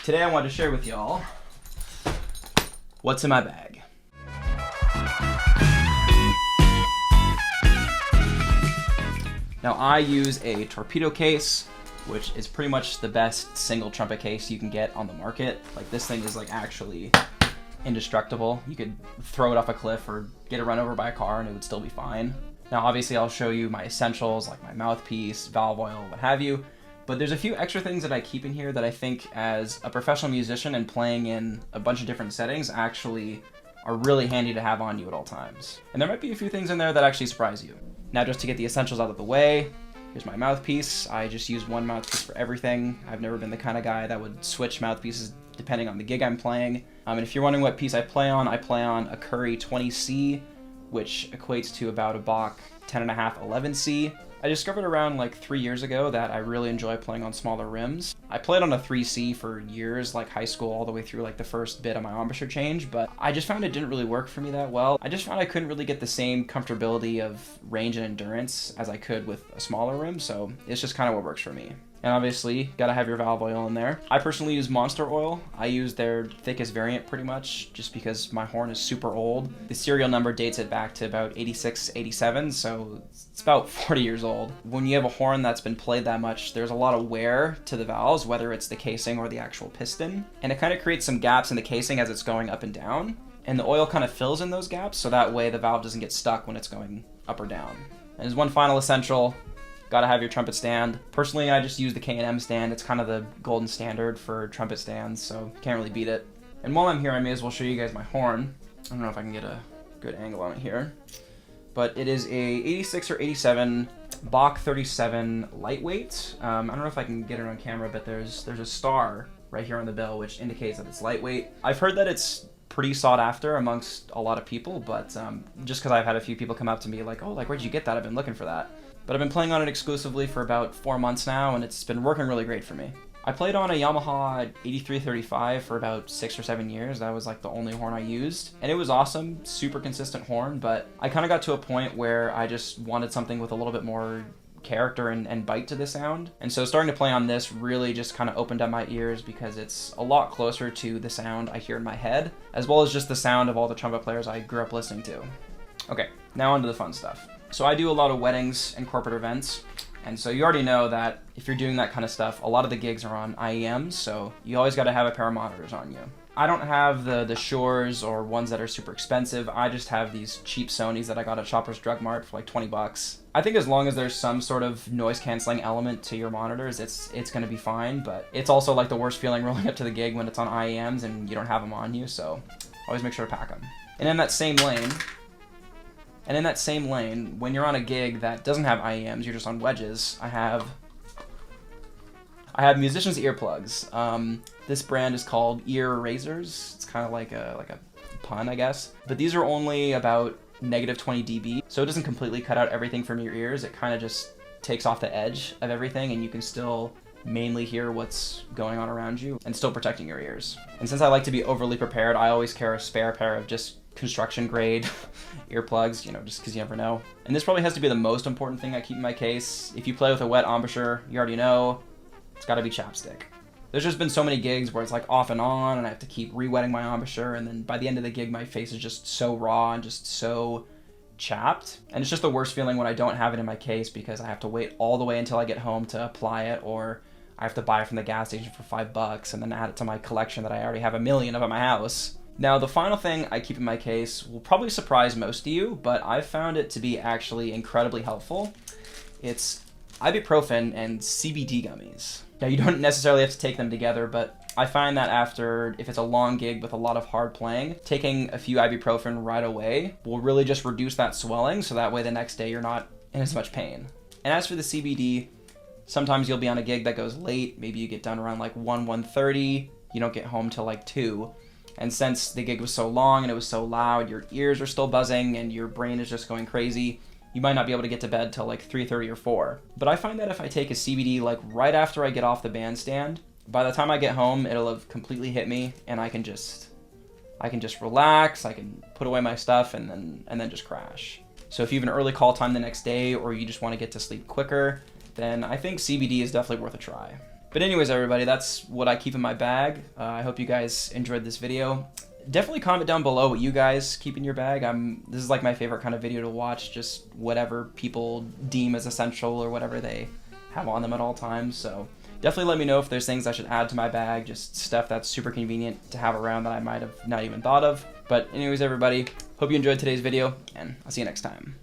Today I wanted to share with y'all what's in my bag. Now I use a torpedo case, which is pretty much the best single trumpet case you can get on the market. Like, this thing is like actually indestructible. You could throw it off a cliff or get it run over by a car and it would still be fine. Now obviously I'll show you my essentials like my mouthpiece, valve oil, what have you. But there's a few extra things that I keep in here that I think as a professional musician and playing in a bunch of different settings actually are really handy to have on you at all times. And there might be a few things in there that actually surprise you. Now, just to get the essentials out of the way, here's my mouthpiece. I just use one mouthpiece for everything. I've never been the kind of guy that would switch mouthpieces depending on the gig I'm playing. And if you're wondering what piece I play on a Curry 20C, which equates to about a Bach 10.5 11C. I discovered around like 3 years ago that I really enjoy playing on smaller rims. I played on a 3C for years, like high school, all the way through like the first bit of my embouchure change, but I just found it didn't really work for me that well. I just found I couldn't really get the same comfortability of range and endurance as I could with a smaller rim, so it's just kind of what works for me. And obviously, gotta have your valve oil in there. I personally use Monster oil. I use their thickest variant pretty much, just because my horn is super old. The serial number dates it back to about 86, 87, so it's about 40 years old. When you have a horn that's been played that much, there's a lot of wear to the valves, whether it's the casing or the actual piston. And it kind of creates some gaps in the casing as it's going up and down. And the oil kind of fills in those gaps, so that way the valve doesn't get stuck when it's going up or down. And as one final essential, gotta have your trumpet stand. Personally, I just use the K&M stand. It's kind of the golden standard for trumpet stands, so can't really beat it. And while I'm here, I may as well show you guys my horn. I don't know if I can get a good angle on it here, but it is a 86 or 87 Bach 37 lightweight. I don't know if I can get it on camera, but there's a star right here on the bell, which indicates that it's lightweight. I've heard that it's pretty sought after amongst a lot of people, but just because I've had a few people come up to me like, oh, like, where'd you get that? I've been looking for that. But I've been playing on it exclusively for about 4 months now, and it's been working really great for me. I played on a Yamaha 8335 for about 6 or 7 years. That was like the only horn I used. And it was awesome, super consistent horn, but I kind of got to a point where I just wanted something with a little bit more character and bite to the sound. And so starting to play on this really just kind of opened up my ears because it's a lot closer to the sound I hear in my head, as well as just the sound of all the trumpet players I grew up listening to. Okay, now on to the fun stuff. So I do a lot of weddings and corporate events, and so you already know that if you're doing that kind of stuff, a lot of the gigs are on IEMs, so you always got to have a pair of monitors on you. I don't have the Shores or ones that are super expensive. I just have these cheap Sonys that I got at Shoppers Drug Mart for like 20 bucks. I think as long as there's some sort of noise canceling element to your monitors, it's going to be fine, but it's also like the worst feeling rolling up to the gig when it's on IEMs and you don't have them on you, so always make sure to pack them. And in that same lane, when you're on a gig that doesn't have IEMs, you're just on wedges, I have musicians' earplugs. This brand is called Ear Razors. It's kind of like a pun, I guess. But these are only about -20 dB, so it doesn't completely cut out everything from your ears. It kind of just takes off the edge of everything, and you can still mainly hear what's going on around you and still protecting your ears. And since I like to be overly prepared, I always carry a spare pair of just construction grade earplugs, you know, just because you never know. And this probably has to be the most important thing I keep in my case. If you play with a wet embouchure, you already know, it's got to be chapstick. There's just been so many gigs where it's like off and on and I have to keep re-wetting my embouchure, and then by the end of the gig my face is just so raw and just so chapped. And it's just the worst feeling when I don't have it in my case because I have to wait all the way until I get home to apply it, or I have to buy it from the gas station for $5 and then add it to my collection that I already have a million of at my house. Now, the final thing I keep in my case will probably surprise most of you, but I've found it to be actually incredibly helpful. It's ibuprofen and CBD gummies. Now, you don't necessarily have to take them together, but I find that if it's a long gig with a lot of hard playing, taking a few ibuprofen right away will really just reduce that swelling, so that way the next day you're not in as much pain. And as for the CBD, sometimes you'll be on a gig that goes late. Maybe you get done around like 1:30, you don't get home till like 2. And since the gig was so long and it was so loud, your ears are still buzzing and your brain is just going crazy, you might not be able to get to bed till like 3:30 or 4. But I find that if I take a CBD like right after I get off the bandstand, by the time I get home, it'll have completely hit me and I can just relax, I can put away my stuff and then just crash. So if you have an early call time the next day or you just want to get to sleep quicker, then I think CBD is definitely worth a try. But anyways, everybody, that's what I keep in my bag. I hope you guys enjoyed this video. Definitely comment down below what you guys keep in your bag. This is like my favorite kind of video to watch, just whatever people deem as essential or whatever they have on them at all times. So definitely let me know if there's things I should add to my bag, just stuff that's super convenient to have around that I might have not even thought of. But anyways, everybody, hope you enjoyed today's video, and I'll see you next time.